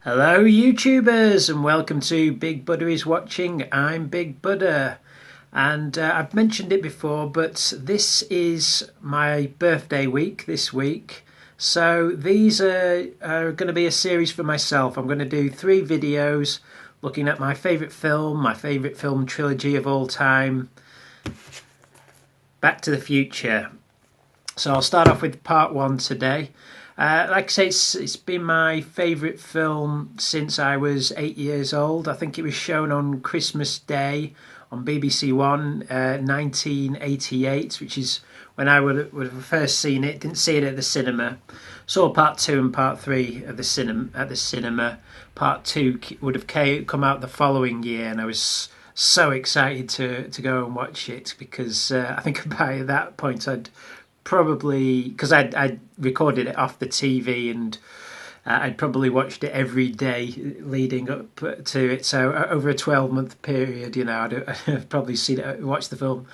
Hello YouTubers and welcome to Big Buddha is Watching. I'm Big Buddha and I've mentioned it before, but this is my birthday week this week. So these are going to be a series for myself. I'm going to do 3 videos looking at my favourite film trilogy of all time, Back to the Future. So I'll start off with part 1 today. Like I say, it's been my favourite film since I was 8 years old. I think it was shown on Christmas Day on BBC One, 1988, which is when I would have first seen it. Didn't see it at the cinema. Saw part 2 and part 3 at the cinema. Part 2 would have come out the following year, and I was so excited to go and watch it because I think by that point I'd probably, because I'd recorded it off the TV and I'd probably watched it every day leading up to it. So over a 12-month period, you know, I'd probably watched the film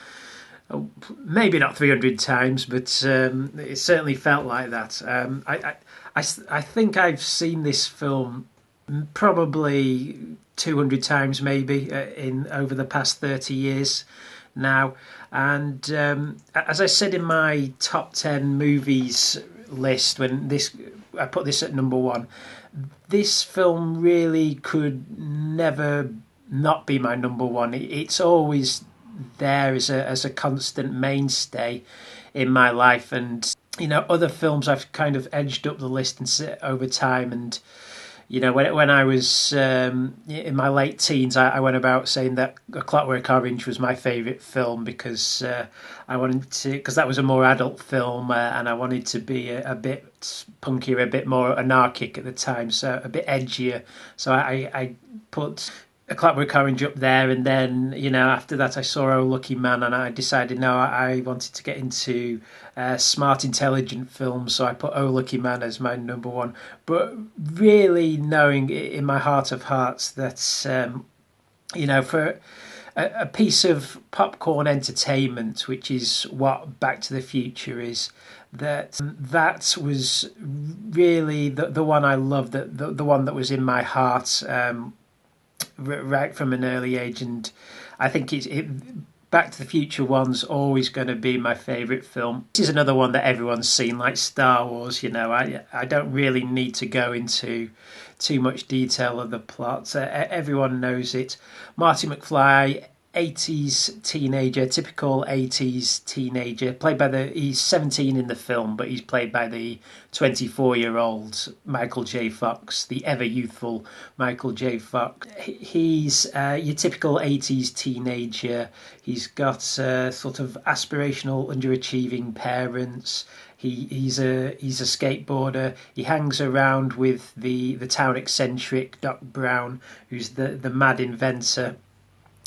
maybe not 300 times, but it certainly felt like that. I think I've seen this film probably 200 times maybe in over the past 30 years now. And as I said in my top 10 movies list, I put this at number 1, this film really could never not be my number 1. It's always there as a constant mainstay in my life. And you know, other films I've kind of edged up the list and over time. And you know, when I was in my late teens, I went about saying that A Clockwork Orange was my favourite film because I wanted to, because that was a more adult film, and I wanted to be a bit punkier, a bit more anarchic at the time, so a bit edgier. So I put A Clockwork Orange up there, and then, you know, after that I saw Oh Lucky Man, and I decided no, I wanted to get into smart, intelligent films, so I put Oh Lucky Man as my number 1. But really knowing in my heart of hearts that, you know, for a piece of popcorn entertainment, which is what Back to the Future is, that was really the one I loved, the one that was in my heart right from an early age. And I think Back to the Future 1's always going to be my favourite film. This is another one that everyone's seen, like Star Wars. You know, I don't really need to go into too much detail of the plot. Everyone knows it. Marty McFly, 80s teenager, typical 80s teenager, he's 17 in the film, but he's played by the 24-year-old Michael J. Fox, the ever youthful Michael J. Fox. He's your typical 80s teenager. He's got sort of aspirational, underachieving parents. He's a skateboarder. He hangs around with the town eccentric Doc Brown, who's the mad inventor,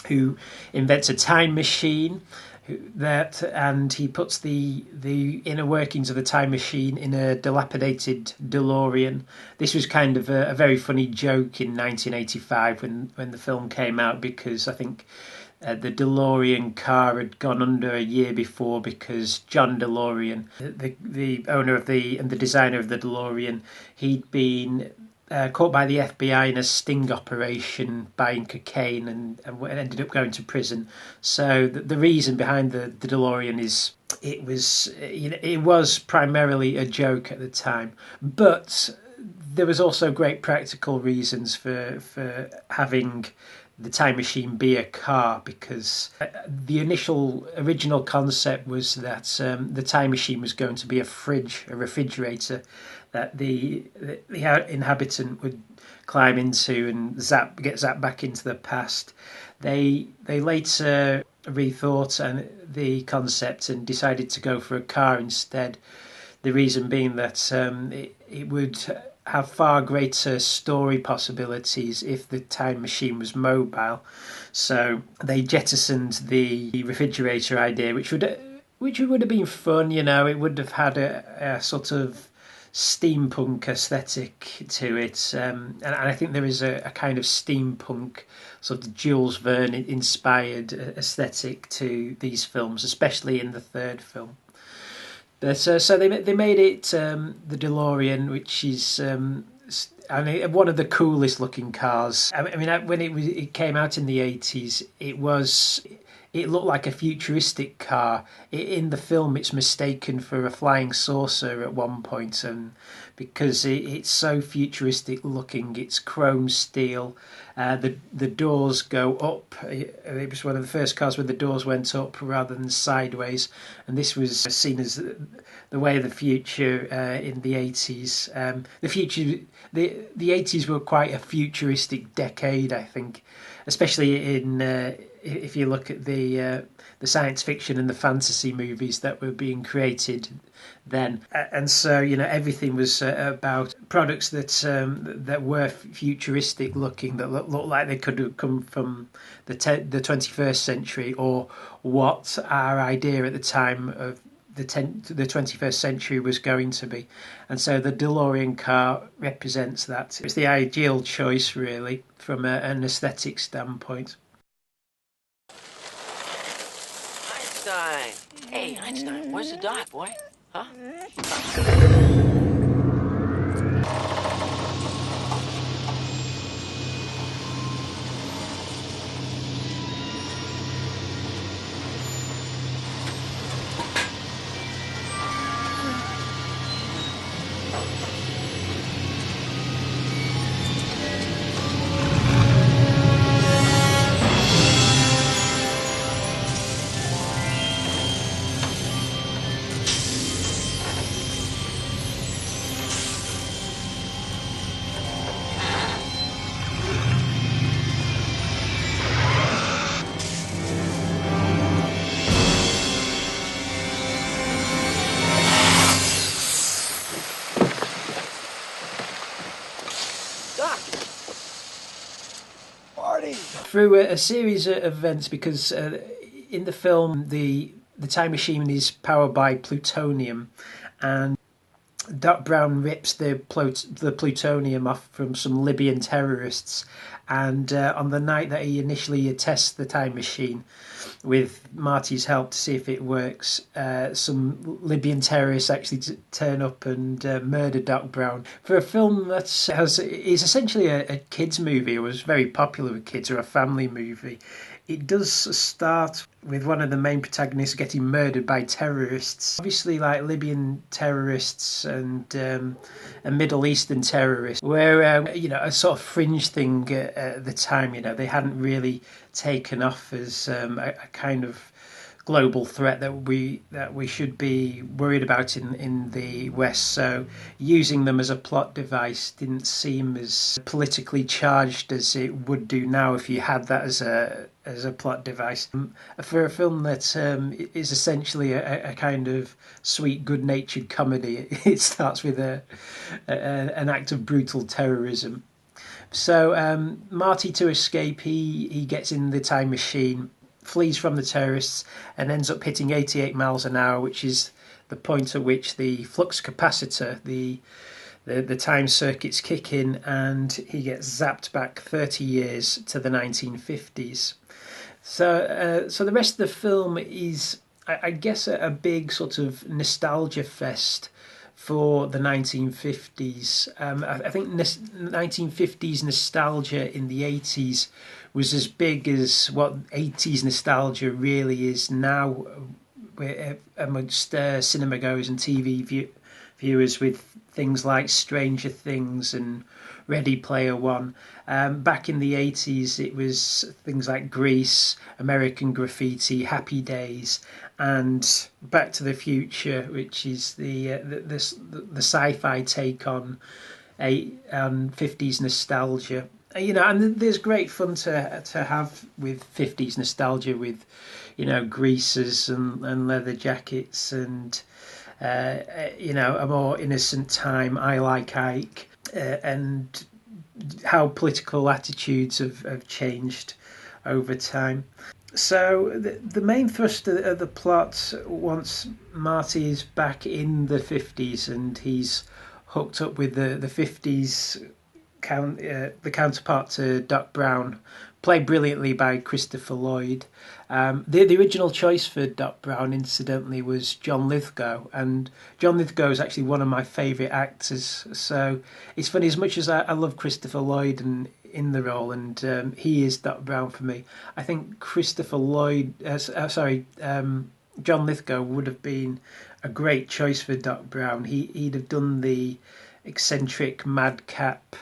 who invents a time machine, and he puts the inner workings of the time machine in a dilapidated DeLorean. This was kind of a very funny joke in 1985 when the film came out, because I think the DeLorean car had gone under a year before, because John DeLorean, the owner of and the designer of the DeLorean, he'd been caught by the FBI in a sting operation buying cocaine and ended up going to prison. So the reason behind the DeLorean is it was primarily a joke at the time, but there was also great practical reasons for having the time machine be a car, because the original concept was that the time machine was going to be a refrigerator that the inhabitant would climb into and get zapped back into the past. They later rethought the concept and decided to go for a car instead. The reason being that it would have far greater story possibilities if the time machine was mobile. So they jettisoned the refrigerator idea, which would have been fun. You know, it would have had a sort of steampunk aesthetic to it, and I think there is a kind of steampunk sort of Jules Verne inspired aesthetic to these films, especially in the third film. But so they made it the DeLorean, which is and one of the coolest looking cars. I mean, when it came out in the 80s, it looked like a futuristic car. In the film, it's mistaken for a flying saucer at one point, and because it's so futuristic looking, it's chrome steel. The doors go up. It was one of the first cars where the doors went up rather than sideways, and this was seen as the way of the future in the 80s. The 80s were quite a futuristic decade, I think, especially in if you look at the science fiction and the fantasy movies that were being created then, and so everything was about products that were futuristic looking, that looked like they could have come from the 21st century, or what our idea at the time of the 21st century was going to be. And so the DeLorean car represents that. It's the ideal choice, really, from an aesthetic standpoint. Einstein! Hey, Einstein, where's the doc, boy? Huh? Through a series of events, because in the film the time machine is powered by plutonium, and Doc Brown rips the plutonium off from some Libyan terrorists, and on the night that he initially tests the time machine with Marty's help to see if it works, some Libyan terrorists actually turn up and murder Doc Brown. For a film that is essentially a kids' movie, it was very popular with kids, or a family movie, it does start with one of the main protagonists getting murdered by terrorists. Obviously, like Libyan terrorists and Middle Eastern terrorists were, a sort of fringe thing at the time. They hadn't really taken off as a kind of global threat that we should be worried about in the West. So using them as a plot device didn't seem as politically charged as it would do now if you had that as a plot device. For a film that is essentially a kind of sweet, good-natured comedy, it starts with an act of brutal terrorism. So Marty, to escape, he gets in the time machine, flees from the terrorists, and ends up hitting 88 miles an hour, which is the point at which the flux capacitor, the time circuits kick in, and he gets zapped back 30 years to the 1950s. So the rest of the film is, I guess, a big sort of nostalgia fest for the 1950s. I think 1950s nostalgia in the 80s was as big as what 80s nostalgia really is now amongst cinema goers and TV viewers, with things like Stranger Things and Ready Player One. Back in the 80s, it was things like Grease, American Graffiti, Happy Days, and Back to the Future, which is the sci-fi take on 50s nostalgia. And there's great fun to have with 50s nostalgia, with greasers and leather jackets, and a more innocent time, I Like Ike, and how political attitudes have changed over time. So the main thrust of the plot, once Marty is back in the 50s and he's hooked up with the 50s the counterpart to Doc Brown, played brilliantly by Christopher Lloyd. The original choice for Doc Brown, incidentally, was John Lithgow, and John Lithgow is actually one of my favourite actors. So it's funny, as much as I love Christopher Lloyd and in the role, and he is Doc Brown for me. I think John Lithgow would have been a great choice for Doc Brown. He'd have done the eccentric madcap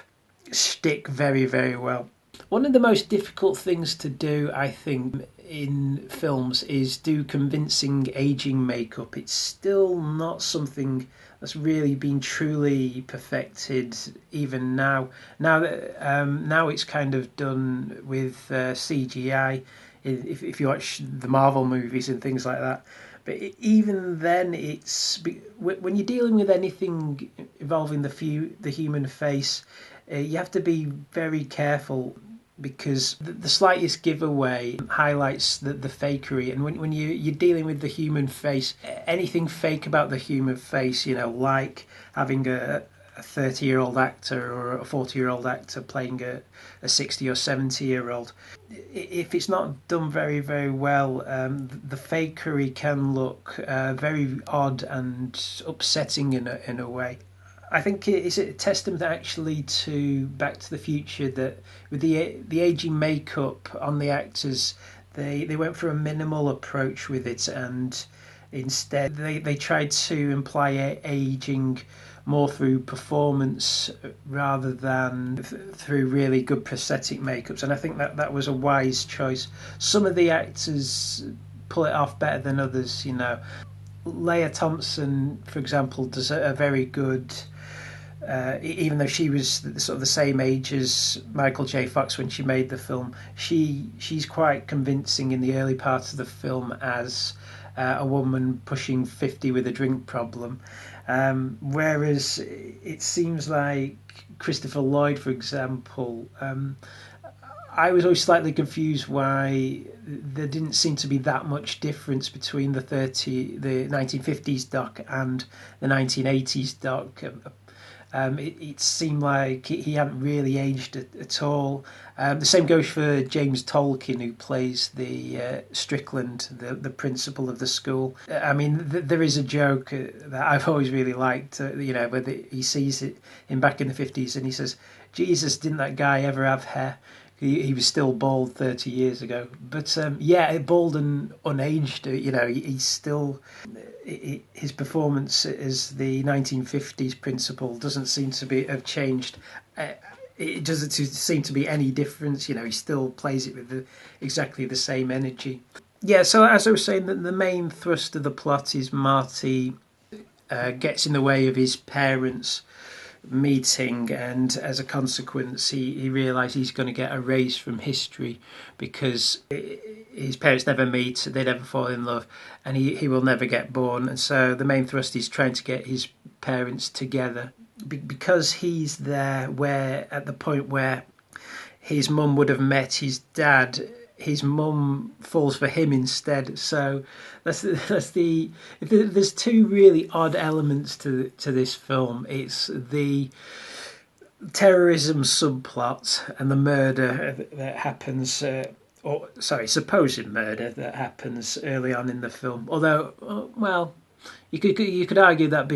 shtick very, very well. One of the most difficult things to do, I think, in films is do convincing aging makeup. It's still not something that's really been truly perfected even now. Now it's kind of done with CGI. If you watch the Marvel movies and things like that. But even then, it's when you're dealing with anything involving the human face, you have to be very careful, because the slightest giveaway highlights the fakery. And when you're dealing with the human face, anything fake about the human face, like having a 30-year-old actor or a 40-year-old actor playing a 60 or 70-year-old, if it's not done very, very well, the fakery can look very odd and upsetting in a way. I think it's a testament actually to Back to the Future that with the aging makeup on the actors, they went for a minimal approach with it, and instead they tried to imply aging more through performance rather than through really good prosthetic makeups. And I think that was a wise choice. Some of the actors pull it off better than others. Leah Thompson, for example, does a very good. Even though she was sort of the same age as Michael J. Fox when she made the film, she's quite convincing in the early part of the film as a woman pushing 50 with a drink problem. Whereas it seems like Christopher Lloyd, for example, I was always slightly confused why there didn't seem to be that much difference between the 1950s Doc and the 1980s Doc. It seemed like he hadn't really aged at all. The same goes for James Tolkien, who plays the Strickland, the principal of the school. I mean, there is a joke that I've always really liked, where he sees it in back in the 50s and he says, "Jesus, didn't that guy ever have hair?" He was still bald 30 years ago. But bald and unaged, he's still... His performance as the 1950s principal doesn't seem to have changed. It doesn't seem to be any difference. He still plays it with exactly the same energy. Yeah, so as I was saying, the main thrust of the plot is Marty gets in the way of his parents' meeting, and as a consequence he realises he's going to get erased from history because his parents never meet, they never fall in love, and he will never get born. And so the main thrust is trying to get his parents together, because he's there where at the point where his mum would have met his dad, his mum falls for him instead. So there's two really odd elements to this film. It's the terrorism subplot and the murder that happens, supposed murder that happens early on in the film. Although, you could argue that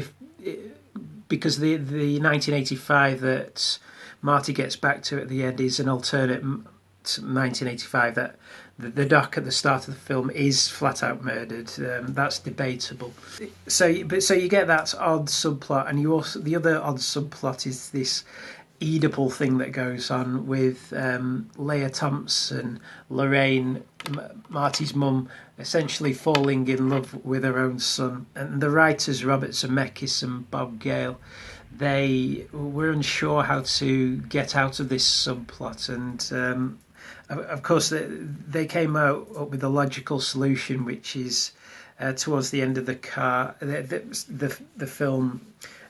because the 1985 that Marty gets back to at the end is an alternate 1985, that the Doc at the start of the film is flat out murdered. That's debatable. So you get that odd subplot, and the other odd subplot is this Oedipal thing that goes on with Leah Thompson, Lorraine, Marty's mum, essentially falling in love with her own son. And the writers, Robert Zemeckis and Bob Gale, they were unsure how to get out of this subplot, and of course they came up with a logical solution, which is towards the end of the film,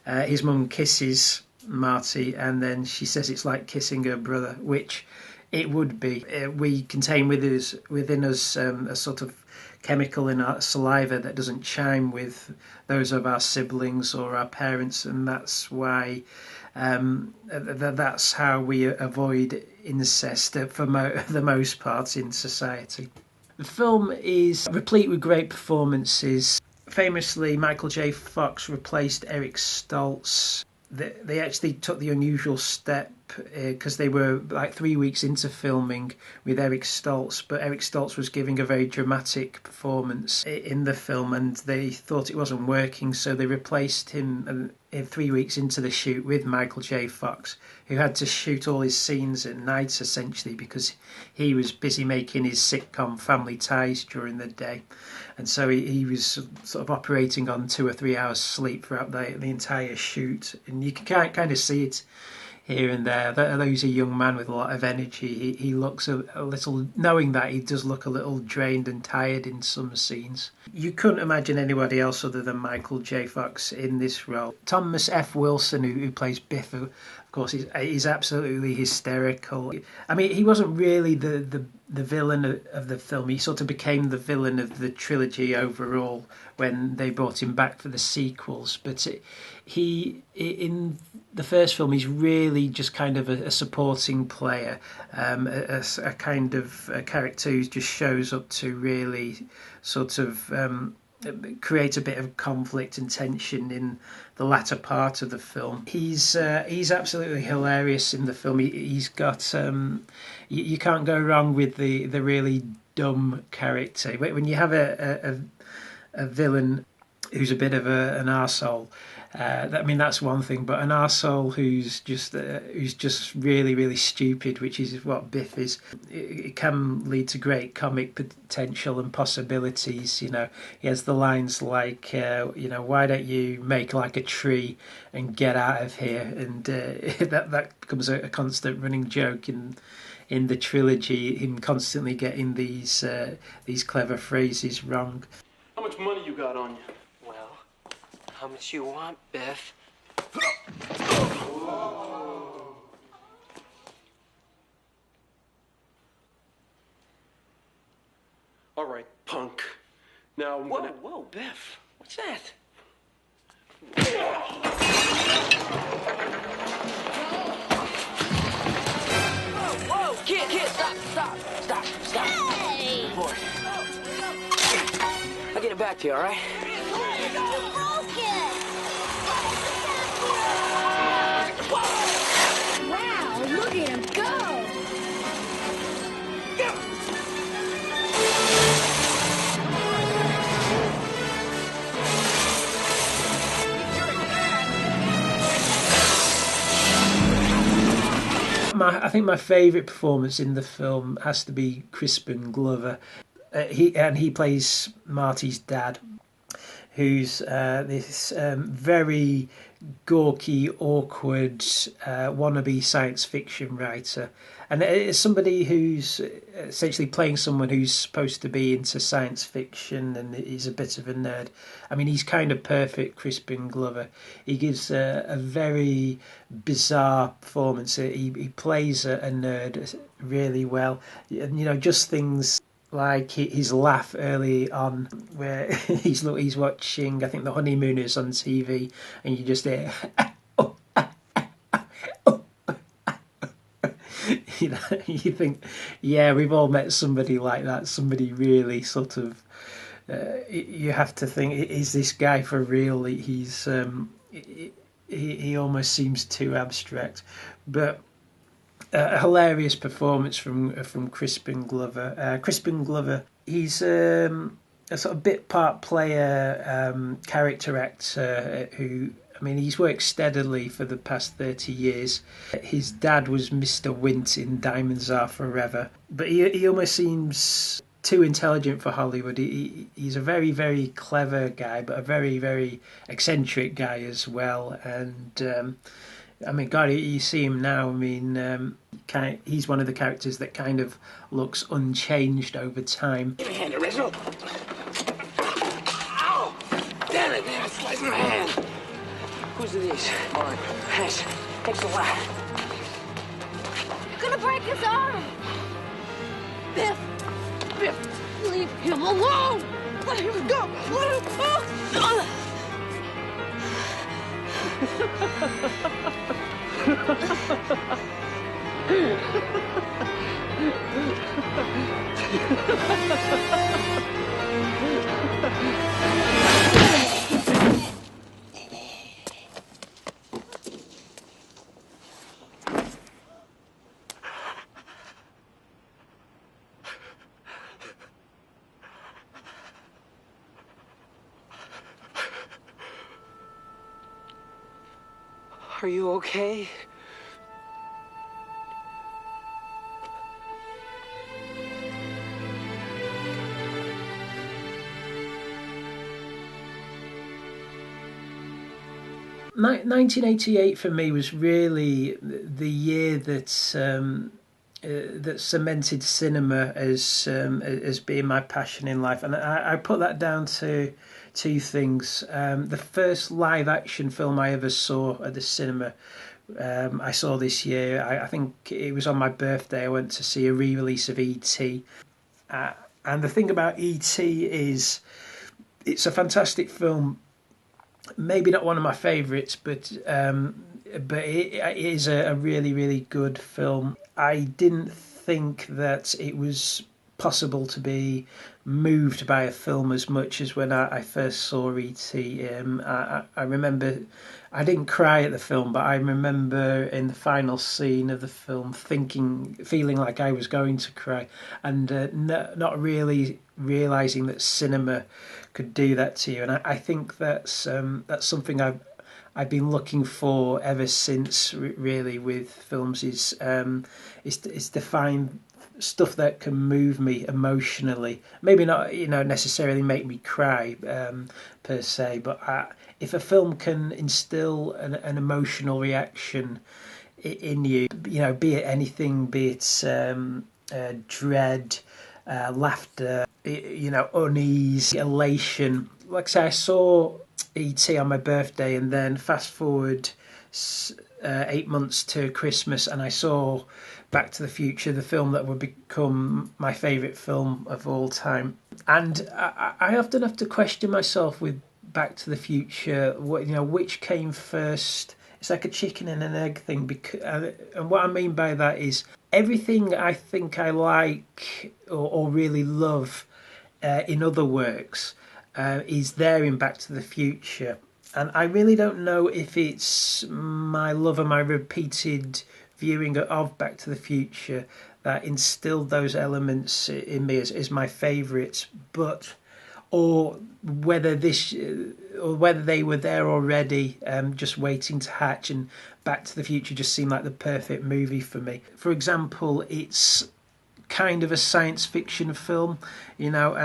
his mum kisses Marty, and then she says it's like kissing her brother, which It would be. We contain within us a sort of chemical in our saliva that doesn't chime with those of our siblings or our parents, and that's why that's how we avoid incest for the most part in society. The film is replete with great performances. Famously, Michael J. Fox replaced Eric Stoltz. They actually took the unusual step because they were like 3 weeks into filming with Eric Stoltz, but Eric Stoltz was giving a very dramatic performance in the film, and they thought it wasn't working, so they replaced him 3 weeks into the shoot with Michael J. Fox, who had to shoot all his scenes at night essentially because he was busy making his sitcom Family Ties during the day. And so he was sort of operating on 2 or 3 hours sleep throughout the entire shoot. And you can kind of see it here and there. Although he's a young man with a lot of energy, he looks a little, knowing that, he does look a little drained and tired in some scenes. You couldn't imagine anybody else other than Michael J. Fox in this role. Thomas F. Wilson, who plays Biff, of course, he's absolutely hysterical. I mean, he wasn't really the villain of the film. He sort of became the villain of the trilogy overall when they brought him back for the sequels. But in the first film, he's really just kind of a supporting player, a kind of a character who just shows up to really sort of create a bit of conflict and tension in the latter part of the film. He's absolutely hilarious in the film. He's got you can't go wrong with the really dumb character. When you have a villain who's a bit of an arsehole, I mean, that's one thing, but an arsehole who's just really, really stupid, which is what Biff is, it can lead to great comic potential and possibilities. You know, he has the lines like, why don't you make like a tree and get out of here? And that becomes a constant running joke in the trilogy, him constantly getting these clever phrases wrong. How much money you got on you? Well, how much you want, Biff? All right, punk. Now I'm gonna... Whoa, Biff. What's that? Whoa, kid, stop. Hey! Boy. I'll get it back to you, all right? Wow, look at him go! I think my favourite performance in the film has to be Crispin Glover. He plays Marty's dad, who's this very gawky, awkward, wannabe science fiction writer. And it's somebody who's essentially playing someone who's supposed to be into science fiction and he's a bit of a nerd. I mean, he's kind of perfect, Crispin Glover. He gives a very bizarre performance. He plays a nerd really well. And, just things like his laugh early on where he's watching, I think, The Honeymooners on TV, and you just hear... You think, yeah, we've all met somebody like that, somebody really sort of, you have to think, is this guy for real? He's he almost seems too abstract, but a hilarious performance from Crispin Glover. Crispin Glover, he's a sort of bit part player, character actor who, I mean, he's worked steadily for the past 30 years. His dad was Mr. Wint in Diamonds Are Forever. But he almost seems too intelligent for Hollywood. He's a very, very clever guy, but a very, very eccentric guy as well. And, I mean, God, you see him now, I mean, he's one of the characters that kind of looks unchanged over time. Give me a hand, Reginald. Ow! Damn it, man, it's like my hand. Whose are these? Mine. Thanks a lot. You're gonna break his arm! Biff! Biff, leave him alone! Let him go! Let him go! Are you okay? Ni- 1988 for me was really the year that cemented cinema as being my passion in life, and I put that down to two things. The first live action film I ever saw at the cinema, I saw this year. I think it was on my birthday. I went to see a re-release of E.T. And the thing about E.T. is it's a fantastic film. Maybe not one of my favourites, but it is a really, really good film. I didn't think that it was possible to be moved by a film as much as when I first saw E.T. I remember I didn't cry at the film, but I remember in the final scene of the film feeling like I was going to cry, and not really realising that cinema could do that to you. And I think that's something I've been looking for ever since. Really, with films is to find stuff that can move me emotionally. Maybe not, necessarily make me cry per se, but if a film can instill an emotional reaction in you, be it anything, be it dread, laughter, unease, elation. Like I say, I saw E.T. on my birthday, and then fast forward 8 months to Christmas, and I saw Back to the Future, the film that would become my favourite film of all time. And I often have to question myself with Back to the Future, which came first. It's like a chicken and an egg thing. And what I mean by that is everything I think I like or really love in other works is there in Back to the Future. And I really don't know if it's my love and my repeated viewing of Back to the Future that instilled those elements in me as my favourites, or whether they were there already, just waiting to hatch, and Back to the Future just seemed like the perfect movie for me. For example, it's kind of a science fiction film.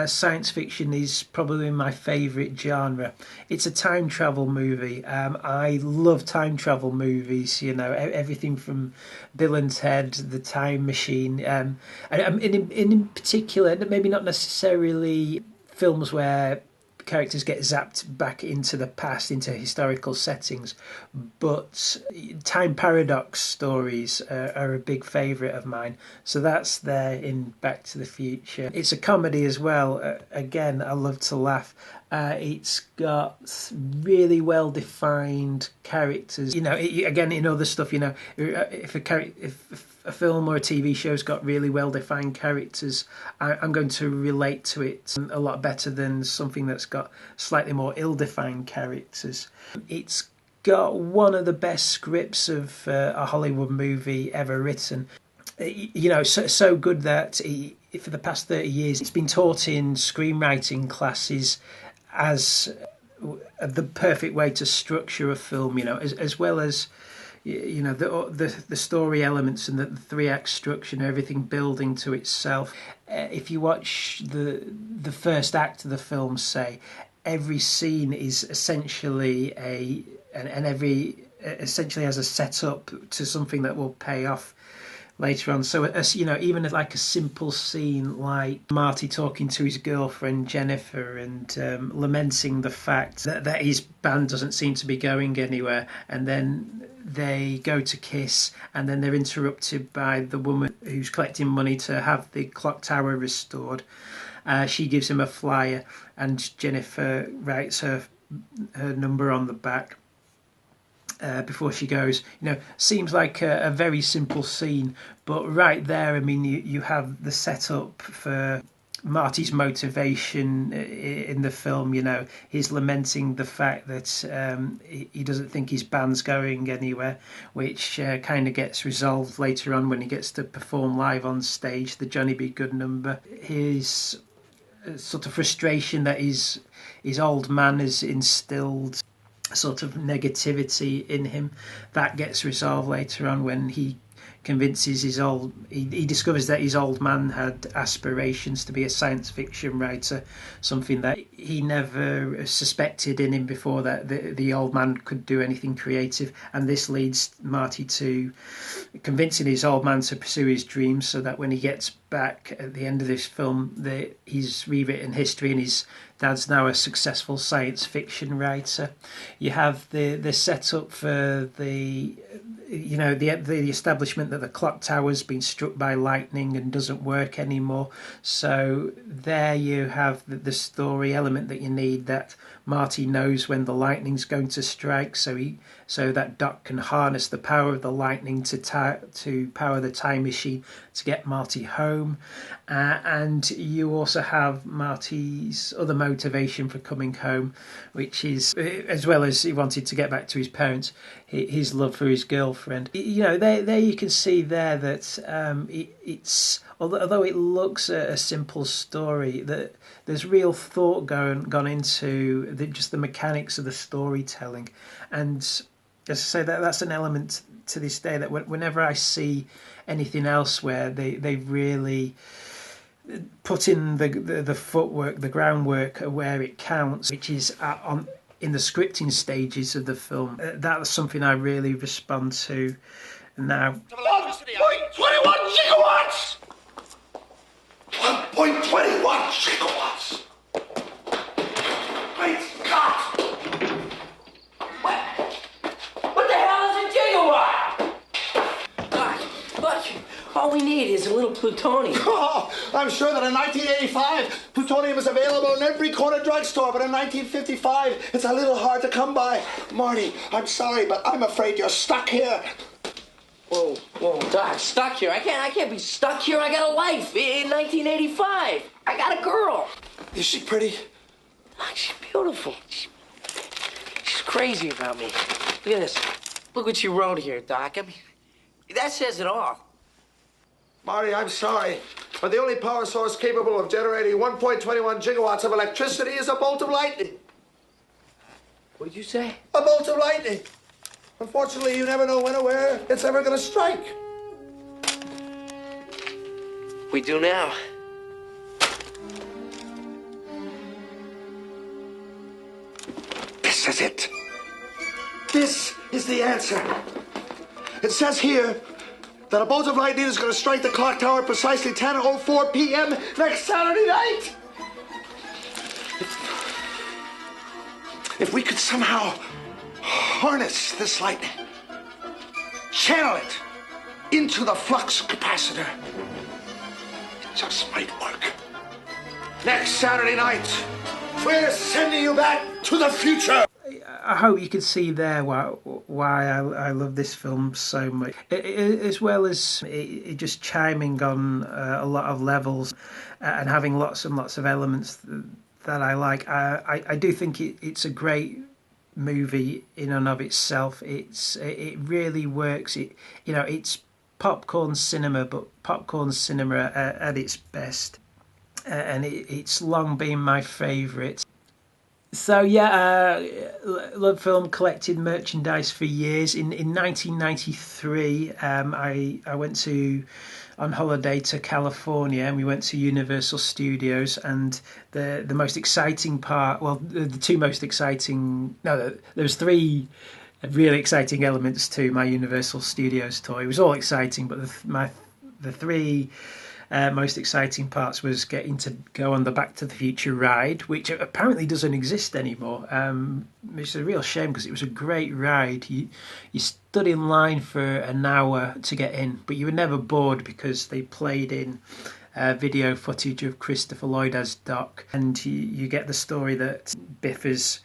Science fiction is probably my favourite genre. It's a time travel movie. I love time travel movies. Everything from Bill and Ted, The Time Machine, and in particular, maybe not necessarily films where characters get zapped back into the past, into historical settings, but time paradox stories are a big favourite of mine. So that's there in Back to the Future. It's a comedy as well. Again, I love to laugh. It's got really well defined characters. Again, in other stuff, if a film or a TV show's got really well defined characters, I'm going to relate to it a lot better than something that's got slightly more ill defined characters. It's got one of the best scripts of a Hollywood movie ever written. So good that for the past 30 years it's been taught in screenwriting classes as the perfect way to structure a film, as well as the story elements and the 3-act structure and everything building to itself. If you watch the first act of the film, say, every scene is essentially essentially has a setup to something that will pay off later on. So, as you know, even like a simple scene like Marty talking to his girlfriend Jennifer and lamenting the fact that his band doesn't seem to be going anywhere, and then they go to kiss, and then they're interrupted by the woman who's collecting money to have the clock tower restored. She gives him a flyer, and Jennifer writes her number on the back. Before she goes, seems like a very simple scene, but right there, I mean, you have the setup for Marty's motivation in the film. He's lamenting the fact that he doesn't think his band's going anywhere, which kind of gets resolved later on when he gets to perform live on stage, the Johnny B. Good number. His sort of frustration that his old man has instilled sort of negativity in him, that gets resolved later on when he convinces he discovers that his old man had aspirations to be a science fiction writer, something that he never suspected in him before, that the old man could do anything creative. And this leads Marty to convincing his old man to pursue his dreams, so that when he gets back at the end of this film, he's rewritten history and his dad's now a successful science fiction writer. You have the setup for the establishment that the clock tower's been struck by lightning and doesn't work anymore. So there you have the story element that you need, that Marty knows when the lightning's going to strike, so that Doc can harness the power of the lightning to power the time machine to get Marty home. And you also have Marty's other motivation for coming home, which is, as well as he wanted to get back to his parents, his love for his girlfriend. There you can see there that it's, although it looks a simple story, that there's real thought gone into just the mechanics of the storytelling. And as I say, that's an element to this day that whenever I see anything else where they really put in the footwork, the groundwork where it counts, which is in the scripting stages of the film, that's something I really respond to now. 1.21 gigawatts! 1.21 gigawatts! Great Scott! What the hell is a gigawatt? Doc, look, all we need is a little plutonium. Oh, I'm sure that in 1985, plutonium is available in every corner drugstore, but in 1955, it's a little hard to come by. Marty, I'm sorry, but I'm afraid you're stuck here. Whoa, Doc, stuck here? I can't be stuck here. I got a life in 1985. I got a girl. Is she pretty? Doc, she's beautiful. She's crazy about me. Look at this. Look what you wrote here, Doc. I mean, that says it all. Marty, I'm sorry, but the only power source capable of generating 1.21 gigawatts of electricity is a bolt of lightning. What did you say? A bolt of lightning. Unfortunately, you never know when or where it's ever going to strike. We do now. This is it. This is the answer. It says here that a bolt of lightning is going to strike the clock tower at precisely 10:04 p.m. next Saturday night. If we could somehow harness this lightning, channel it into the flux capacitor, it just might work. Next Saturday night, we're sending you back to the future. I hope you can see there why I love this film so much, as well as it just chiming on a lot of levels and having lots and lots of elements that I like. I do think it's a great movie in and of itself. It really works. It's popcorn cinema, but popcorn cinema at its best, and it's long been my favourite. So yeah, Love Film collected merchandise for years. In 1993, I went on holiday to California, and we went to Universal Studios. And the most exciting part, well, the two most exciting, no, there was three really exciting elements to my Universal Studios tour. It was all exciting, but the three most exciting parts was getting to go on the Back to the Future ride, which apparently doesn't exist anymore, which is a real shame because it was a great ride. You stood in line for an hour to get in, but you were never bored because they played in video footage of Christopher Lloyd as Doc, and you get the story that Biff has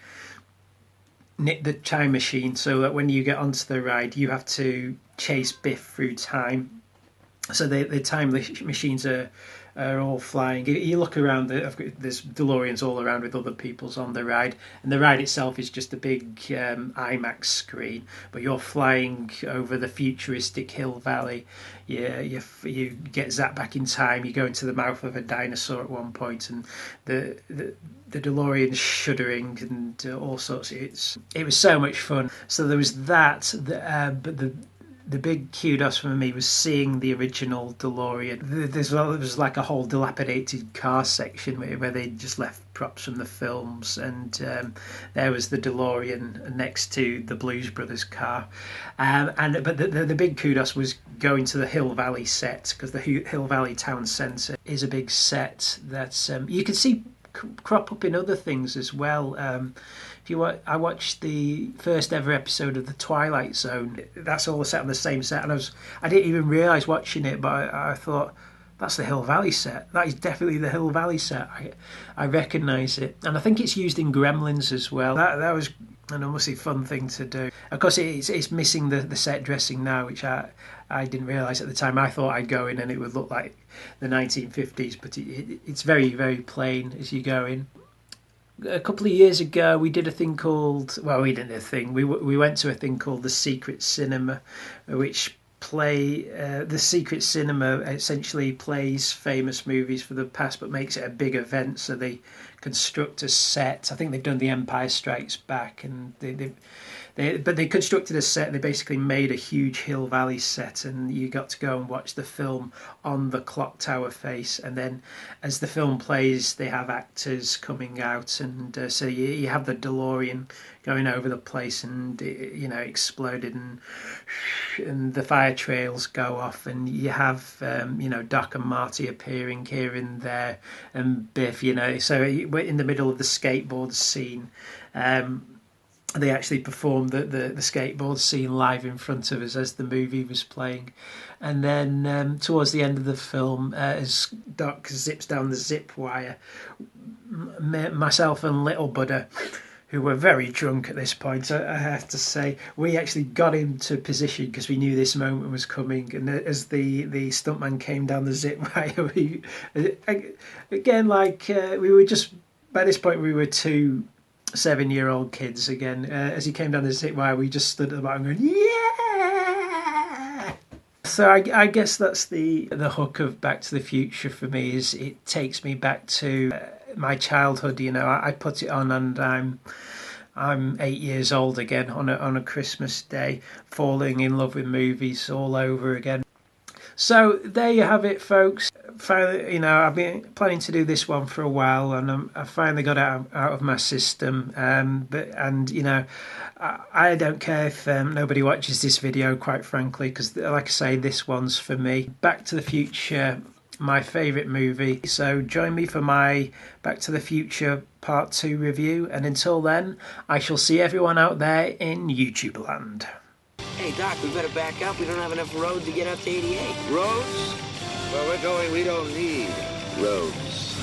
nicked the time machine so that when you get onto the ride you have to chase Biff through time. So the time machines are all flying. You look around, there's DeLoreans all around with other people's on the ride, and the ride itself is just a big IMAX screen, but you're flying over the futuristic hill valley. You get zapped back in time. You go into the mouth of a dinosaur at one point, and the DeLorean's shuddering and all sorts. It was so much fun. So there was that, but the big kudos for me was seeing the original DeLorean. There was like a whole dilapidated car section where they just left props from the films, and there was the DeLorean next to the Blues Brothers car. But the big kudos was going to the Hill Valley set, because the Hill Valley Town Centre is a big set that you can see crop up in other things as well. I watched the first ever episode of The Twilight Zone. That's all set on the same set, and I didn't even realise watching it, but I thought, that's the Hill Valley set. That is definitely the Hill Valley set. I recognise it, and I think it's used in Gremlins as well. That was an obviously fun thing to do. Of course, it's missing the set dressing now, which I didn't realise at the time. I thought I'd go in and it would look like the 1950s, but it's very, very plain as you go in. A couple of years ago, we did a thing called... Well, we didn't do a thing. We went to a thing called the Secret Cinema, which the Secret Cinema essentially plays famous movies for the past, but makes it a big event. So they construct a set. I think they've done The Empire Strikes Back, and but they constructed a set. They basically made a huge Hill Valley set, and you got to go and watch the film on the clock tower face. And then, as the film plays, they have actors coming out, and so you have the DeLorean going over the place, and exploded, and the fire trails go off, and you have Doc and Marty appearing here and there, and Biff. So we're in the middle of the skateboard scene. They actually performed the skateboard scene live in front of us as the movie was playing. And then towards the end of the film, as Doc zips down the zip wire, myself and Little Buddha, who were very drunk at this point, I have to say, we actually got into position because we knew this moment was coming. And as the stuntman came down the zip wire, we were just, by this point we were two 7-year-old kids again. As he came down the zip wire, we just stood at the bottom going, yeah! So I guess that's the hook of Back to the Future for me, is it takes me back to my childhood. I put it on and I'm 8 years old again on a Christmas day, falling in love with movies all over again. So there you have it, folks. Finally, I've been planning to do this one for a while, and I finally got it out of my system. I don't care if nobody watches this video, quite frankly, because, like I say, this one's for me. Back to the Future, my favourite movie. So join me for my Back to the Future Part 2 review, and until then, I shall see everyone out there in YouTube land. Hey, Doc, we better back up. We don't have enough road to get up to 88. Roads? Where we're going, we don't need roads.